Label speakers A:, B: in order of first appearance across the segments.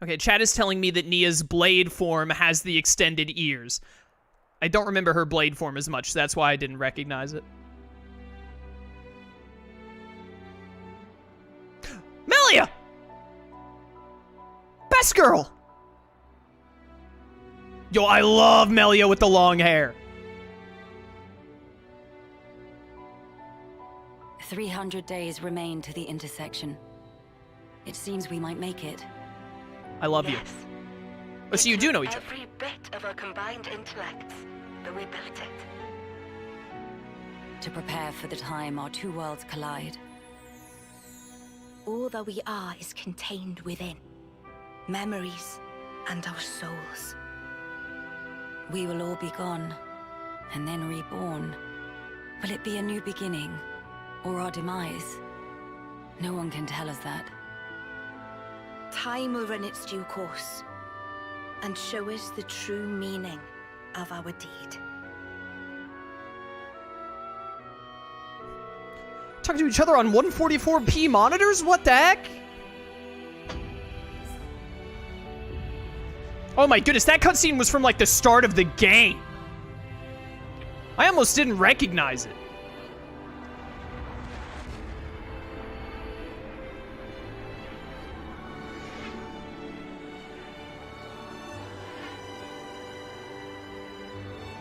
A: Okay, chat is telling me that Nia's blade form has the extended ears. I don't remember her blade form as much, so that's why I didn't recognize it. Melia! Best girl! Yo, I love Melia with the long hair.
B: 300 days remain to the intersection. It seems we might make it.
A: I love you. Oh, so you do know each other.
C: Every bit of our combined intellects, but we built it.
B: To prepare for the time our two worlds collide.
C: All that we are is contained within. Memories and our souls.
B: We will all be gone, and then reborn. Will it be a new beginning, or our demise? No one can tell us that.
C: Time will run its due course, and show us the true meaning of our deed.
A: Talking to each other on 144p monitors? What the heck? Oh my goodness, that cutscene was from like the start of the game. I almost didn't recognize it.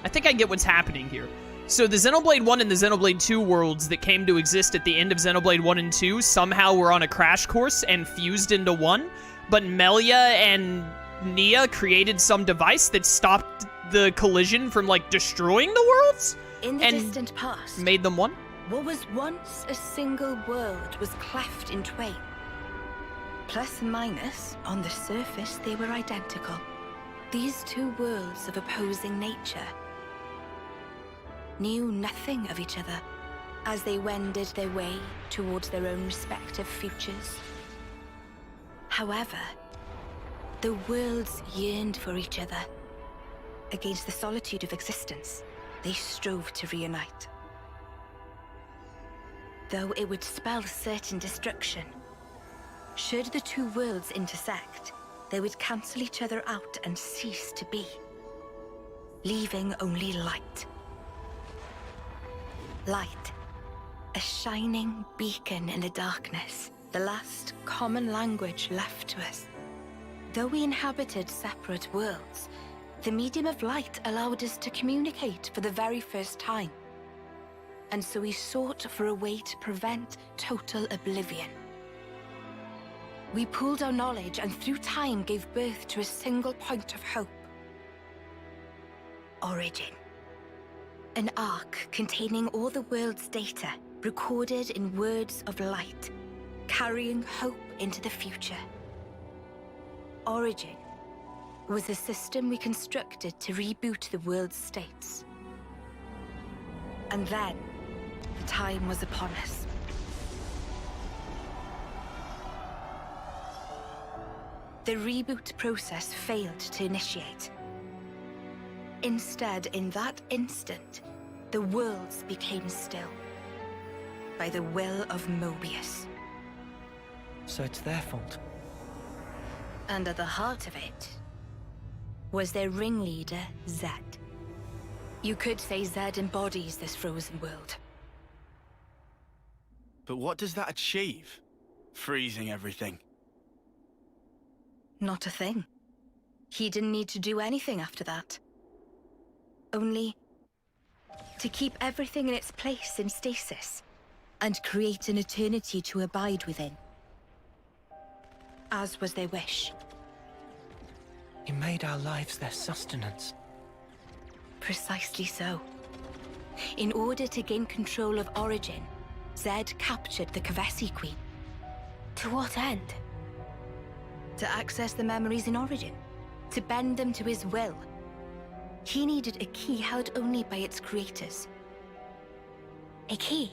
A: I think I get what's happening here. So the Xenoblade 1 and the Xenoblade 2 worlds that came to exist at the end of Xenoblade 1 and 2 somehow were on a crash course and fused into one, but Melia and Nia created some device that stopped the collision from, like, destroying the worlds?
C: In the
A: and
C: distant past,
A: made them one?
C: what was once a single world was cleft in twain. Plus and minus, on the surface, they were identical. These two worlds of opposing nature knew nothing of each other as they wended their way towards their own respective futures. However, the worlds yearned for each other. Against the solitude of existence, they strove to reunite. Though it would spell certain destruction, should the two worlds intersect, they would cancel each other out and cease to be, leaving only light. Light, a shining beacon in the darkness, the last common language left to us. Though we inhabited separate worlds, the medium of light allowed us to communicate for the very first time. And so we sought for a way to prevent total oblivion. We pooled our knowledge and through time gave birth to a single point of hope. Origin. An arc containing all the world's data, recorded in words of light, carrying hope into the future. Origin was a system we constructed to reboot the world's states. And then, the time was upon us. The reboot process failed to initiate. Instead, in that instant, the worlds became still. By the will of Mobius.
D: So it's their fault.
C: And at the heart of it was their ringleader, Zed. You could say Zed embodies this frozen world.
E: But what does that achieve? Freezing everything.
C: Not a thing. He didn't need to do anything after that. Only to keep everything in its place in stasis and create an eternity to abide within. As was their wish.
D: He made our lives their sustenance.
C: Precisely so. In order to gain control of Origin, Zed captured the Kavesi Queen. To what end? To access the memories in Origin. To bend them to his will. He needed a key held only by its creators. A key?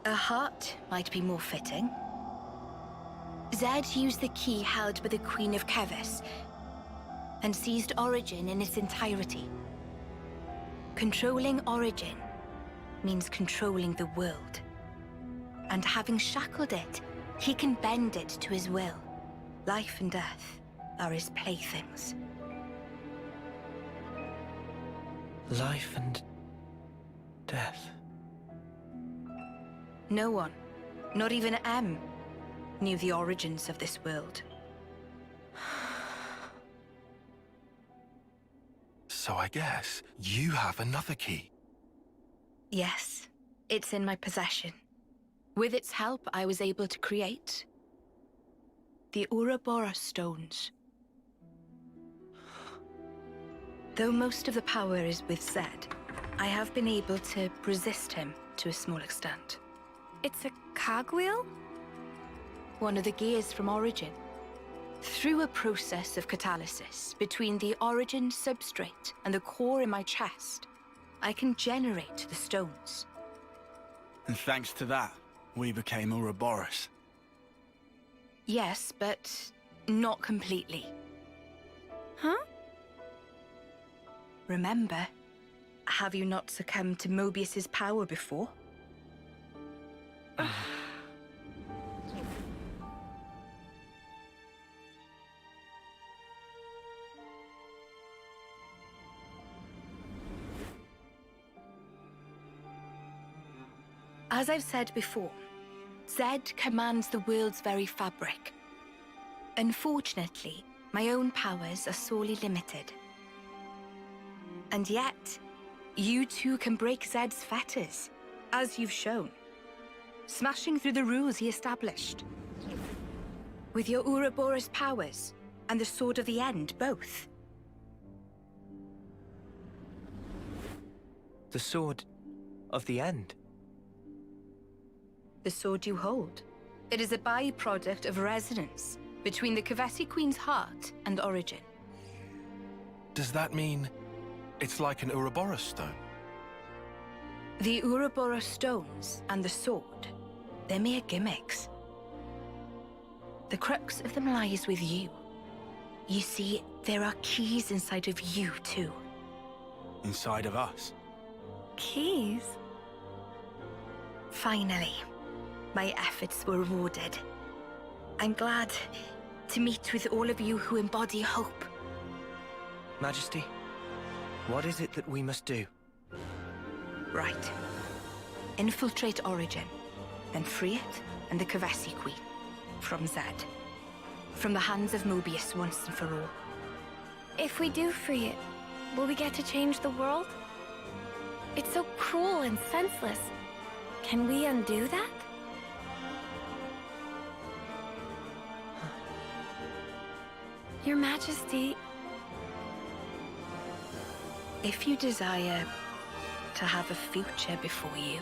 C: A heart might be more fitting. Zed used the key held by the Queen of Kevis and seized Origin in its entirety. Controlling Origin means controlling the world. And having shackled it, he can bend it to his will, Life and death are his playthings.
D: Life and death.
C: No one, not even M, knew the origins of this world.
F: So I guess you have another key.
C: Yes, it's in my possession. With its help, I was able to create the Ouroboros stones. Though most of the power is with Zed, I have been able to resist him to a small extent.
G: It's a cogwheel?
C: One of the gears from Origin. Through a process of catalysis between the Origin substrate and the core in my chest, I can generate the stones.
E: And thanks to that, we became Ouroboros.
C: Yes, but not completely.
G: Huh?
C: Remember, have you not succumbed to Mobius's power before? As I've said before, Zed commands the world's very fabric. Unfortunately, my own powers are sorely limited. And yet, you too can break Zed's fetters, as you've shown, smashing through the rules he established. With your Ouroboros powers and the Sword of the End, both.
D: The Sword of the End.
C: The sword you hold. It is a byproduct of resonance between the Kavesi Queen's heart and Origin.
F: Does that mean it's like an Ouroboros stone?
C: The Ouroboros stones and the sword, they're mere gimmicks. The crux of them lies with you. You see, there are keys inside of you too.
E: Inside of us.
G: Keys?
C: Finally, my efforts were rewarded. I'm glad to meet with all of you who embody hope.
D: Majesty, what is it that we must do?
C: Right. Infiltrate Origin, then free it and the Kavesi Queen from Zed. From the hands of Mobius once and for all.
G: If we do free it, will we get to change the world? It's so cruel and senseless. Can we undo that? Your Majesty,
C: If you desire to have a future before you,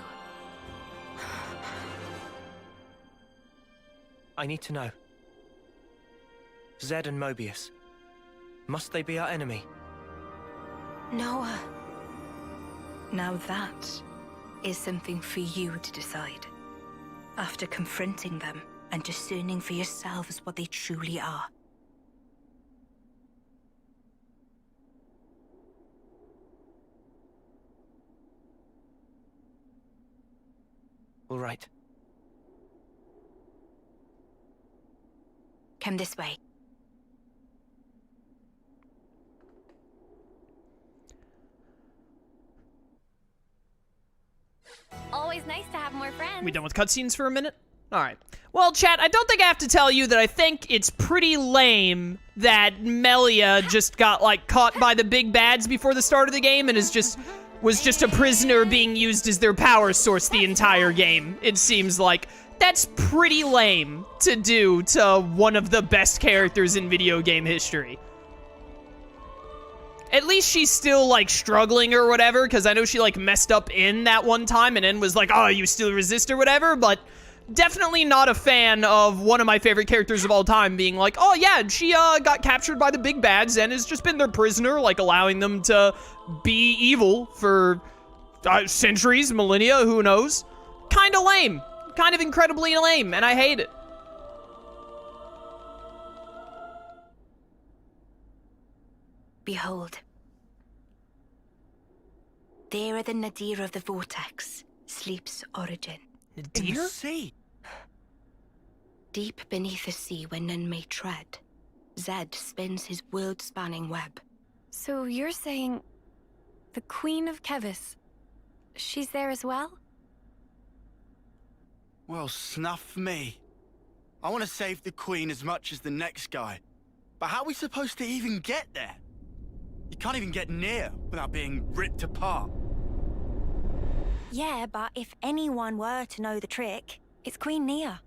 D: I need to know. Zed and Mobius. Must they be our enemy?
C: Noah. Now that is something for you to decide. After confronting them and discerning for yourselves what they truly are.
D: All right.
C: Come this way.
G: always nice to have more friends.
A: We done with cutscenes for a minute? Alright. Well, chat, I don't think I have to tell you that I think it's pretty lame that Melia just got, like, caught by the big bads before the start of the game and was just a prisoner being used as their power source the entire game. It seems like that's pretty lame to do to one of the best characters in video game history. At least she's still, like, struggling or whatever, because I know she, like, messed up in that one time and then was like, oh, you still resist or whatever, but definitely not a fan of one of my favorite characters of all time being like, oh, yeah, she, got captured by the big bads and has just been their prisoner, like, allowing them to be evil for centuries, millennia, who knows? Kinda lame. Kind of incredibly lame, and I hate it.
C: Behold. There at the nadir of the vortex sleeps Origin.
E: In the
A: Nadir?
E: sea.
C: Deep beneath the sea where none may tread, Zed spins his world-spanning web.
G: So you're saying the Queen of Kevis, she's there as well?
E: Well, snuff me. I want to save the Queen as much as the next guy. But how are we supposed to even get there? You can't even get near without being ripped apart.
H: Yeah, but if anyone were to know the trick, it's Queen Nia.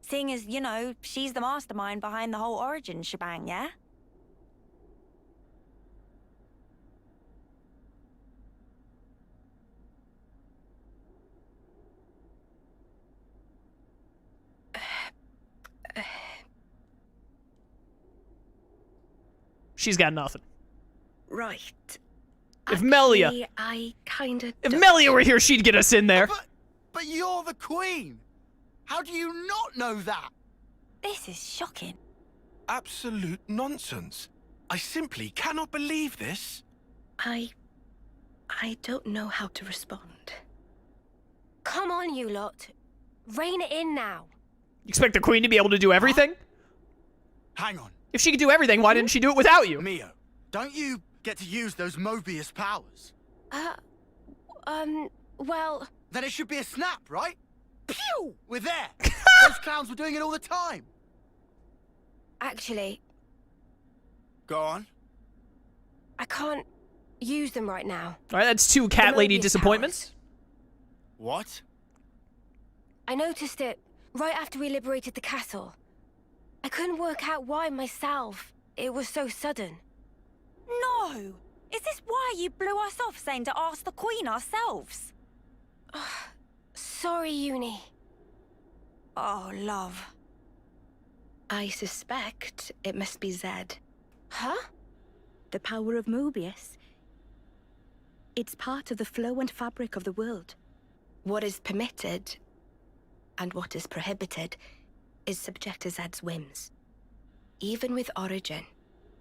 H: Seeing as, you know, she's the mastermind behind the whole origin shebang, yeah?
A: She's got nothing.
C: Right.
A: If Melia...
C: Actually, I kinda
A: If
C: don't.
A: Melia were here, she'd get us in there.
E: But you're the Queen! How do you not know that?
H: This is shocking.
F: Absolute nonsense. I simply cannot believe this.
C: I don't know how to respond.
G: Come on, you lot. Rein it in now.
A: You expect the Queen to be able to do everything?
E: Hang on.
A: If she could do everything, why didn't she do it without you?
E: Mio, don't you get to use those Mobius powers?
G: Well...
E: Then it should be a snap, right? Pew! We're there! Those clowns were doing it all the time!
G: Actually,
E: Go on.
G: I can't use them right now.
A: Alright, that's two cat
G: The
A: lady
G: Mobius
A: disappointments.
E: What?
G: I noticed it right after we liberated the castle. I couldn't work out why myself. It was so sudden.
H: No! Is this why you blew us off saying to ask the Queen ourselves?
G: Sorry, Uni.
H: Oh, love.
C: I suspect it must be Zed.
G: Huh?
C: The power of Mobius. It's part of the flow and fabric of the world. What is permitted and what is prohibited is subject to Zed's whims. Even with Origin,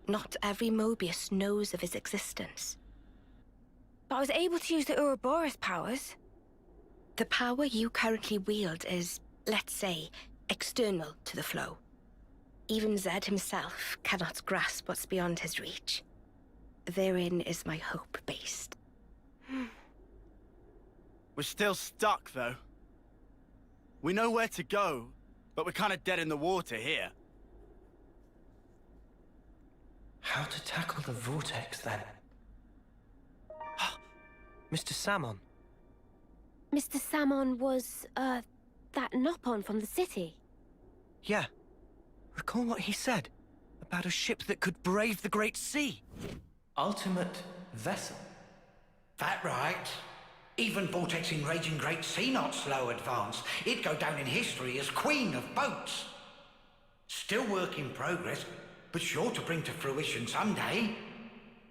C: not every Mobius knows of his existence.
G: But I was able to use the Ouroboros powers.
C: The power you currently wield is, let's say, external to the flow. Even Zed himself cannot grasp what's beyond his reach. Therein is my hope based.
E: We're still stuck, though. We know where to go, but we're kind of dead in the water here.
D: How to tackle the vortex, then? Mr. Salmon.
G: Mr. Salmon was, that Nopon from the city.
D: Yeah. Recall what he said about a ship that could brave the Great Sea. Ultimate vessel.
I: That right. Even vortexing raging Great Sea not slow advance. It'd go down in history as Queen of Boats. Still work in progress, but sure to bring to fruition someday.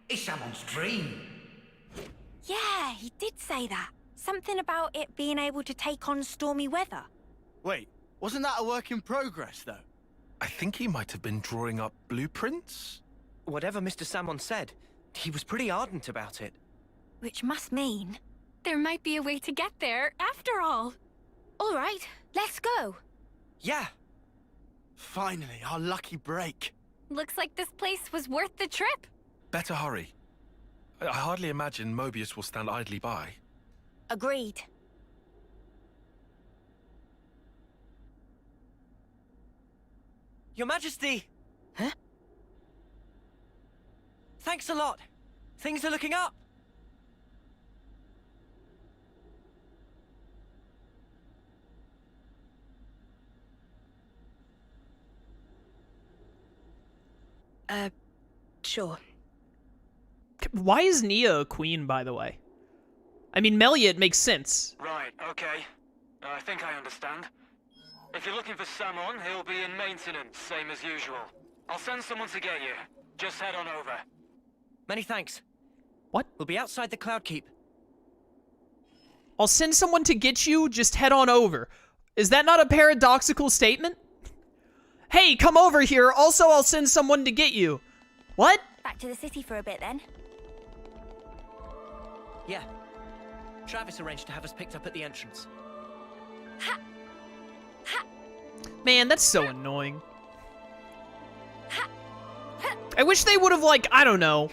I: It's someone's dream.
H: Yeah, he did say that. Something about it being able to take on stormy weather.
E: Wait, wasn't that a work in progress, though?
F: I think he might have been drawing up blueprints.
D: Whatever Mr. Salmon said, he was pretty ardent about it.
H: Which must mean...
G: There might be a way to get there, after all. All right, let's go.
D: Yeah.
E: Finally, our lucky break.
G: Looks like this place was worth the trip.
F: Better hurry. I hardly imagine Mobius will stand idly by.
H: Agreed.
D: Your Majesty!
C: Huh?
D: Thanks a lot. Things are looking up.
C: Sure.
A: Why is Nia a queen, by the way? I mean, Melia, it makes sense.
J: Right, okay. I think I understand. If you're looking for Samon, he'll be in maintenance, same as usual. I'll send someone to get you. Just head on over.
D: Many thanks.
A: What?
D: We'll be outside the Cloud Keep.
A: I'll send someone to get you, just head on over. Is that not a paradoxical statement? Hey, come over here, also I'll send someone to get you. What?
H: Back to the city for a bit, then.
D: Yeah. Travis arranged to have us picked up at the entrance.
G: Ha! Ha!
A: Man, that's so annoying. I wish they would have, like, I don't know,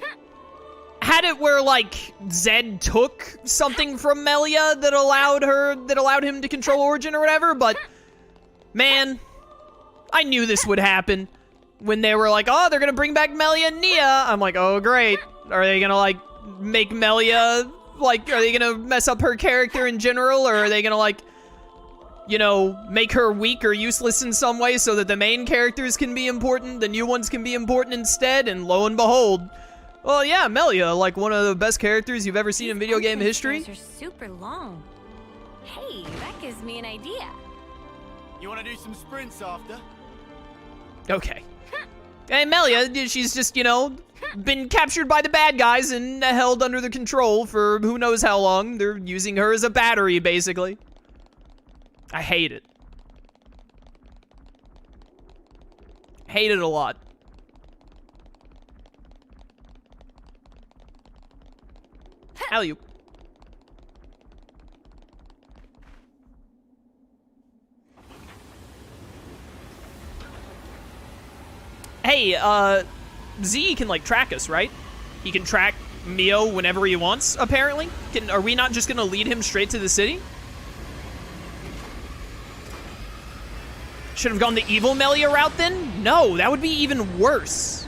A: had it where, like, Zed took something from Melia that allowed him to control Origin or whatever, but, man, I knew this would happen. When they were like, oh, they're gonna bring back Melia and Nia, I'm like, oh, great. Are they gonna, like, make Melia, like, are they gonna mess up her character in general, or are they gonna, like, you know, make her weak or useless in some way so that the main characters can be important, the new ones can be important instead, and lo and behold, well, yeah, Melia, like one of the best characters you've ever seen in video game history.
G: These are super long. Hey, that gives me an idea.
E: You want to do some sprints after?
A: Okay. Hey, Melia, she's just, you know, been captured by the bad guys and held under the control for who knows how long. They're using her as a battery, basically. I hate it. Hate it a lot. Alley-oop. Hey, Z can, like, track us, right? He can track Mio whenever he wants, apparently. Are we not just gonna lead him straight to the city? Should have gone the evil Melia route then? No, that would be even worse.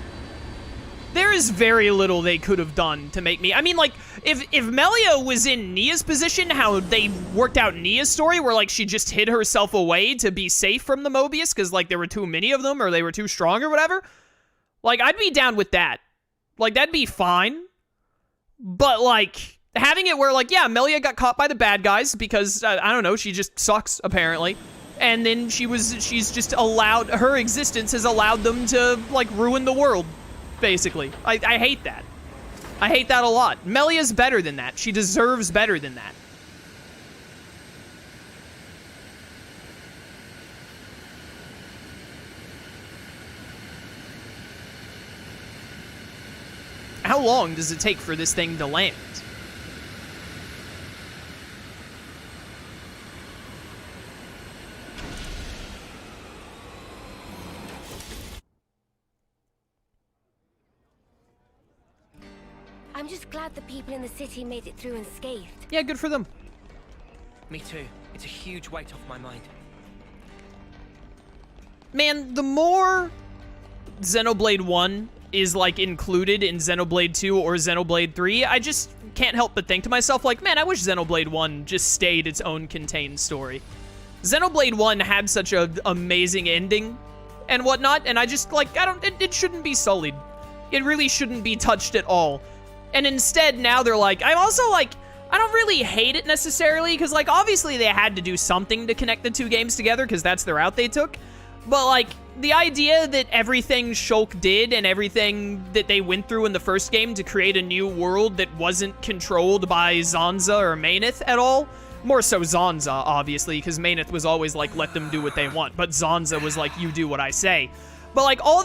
A: There is very little they could have done to make me... I mean, like, if Melia was in Nia's position, how they worked out Nia's story, where, like, she just hid herself away to be safe from the Mobius, because, like, there were too many of them, or they were too strong, or whatever, like, I'd be down with that. Like, that'd be fine. But, like, having it where, like, yeah, Melia got caught by the bad guys, because, I don't know, she just sucks, apparently. And then she's just allowed... Her existence has allowed them to, like, ruin the world. Basically. I hate that. I hate that a lot. Melia's better than that. She deserves better than that. How long does it take for this thing to land?
G: I'm just glad the people in the city made it through unscathed.
A: Yeah, good for them.
D: Me too. It's a huge weight off my mind.
A: Man, the more Xenoblade 1 is, like, included in Xenoblade 2 or Xenoblade 3, I just can't help but think to myself, like, man, I wish Xenoblade 1 just stayed its own contained story. Xenoblade 1 had such an amazing ending and whatnot, and I just, like, it shouldn't be sullied. It really shouldn't be touched at all. And instead, now they're like, I'm also, like, I don't really hate it necessarily, because, like, obviously they had to do something to connect the two games together, because that's the route they took. But, like, the idea that everything Shulk did and everything that they went through in the first game to create a new world that wasn't controlled by Zanza or Maineth at all, more so Zanza, obviously, because Maineth was always like, let them do what they want, but Zanza was like, you do what I say. But, like, all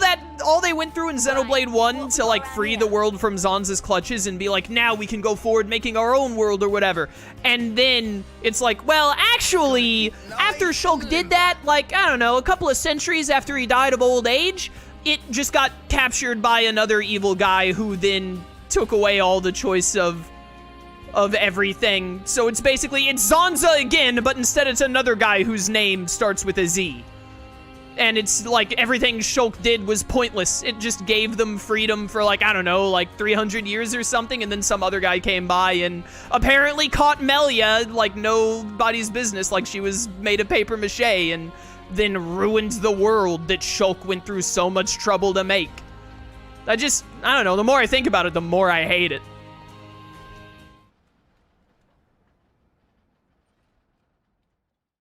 A: they went through in Xenoblade 1 to, like, free the world from Zanza's clutches and be like, now we can go forward making our own world or whatever. And then it's like, well, actually, after Shulk did that, like, I don't know, a couple of centuries after he died of old age, it just got captured by another evil guy who then took away all the choice of everything. So it's basically, it's Zanza again, but instead it's another guy whose name starts with a Z. And it's like everything Shulk did was pointless. It just gave them freedom for, like, I don't know, like 300 years or something, and then some other guy came by and apparently caught Melia like nobody's business, like she was made of paper mache, and then ruined the world that Shulk went through so much trouble to make. I don't know, the more I think about it, the more I hate it.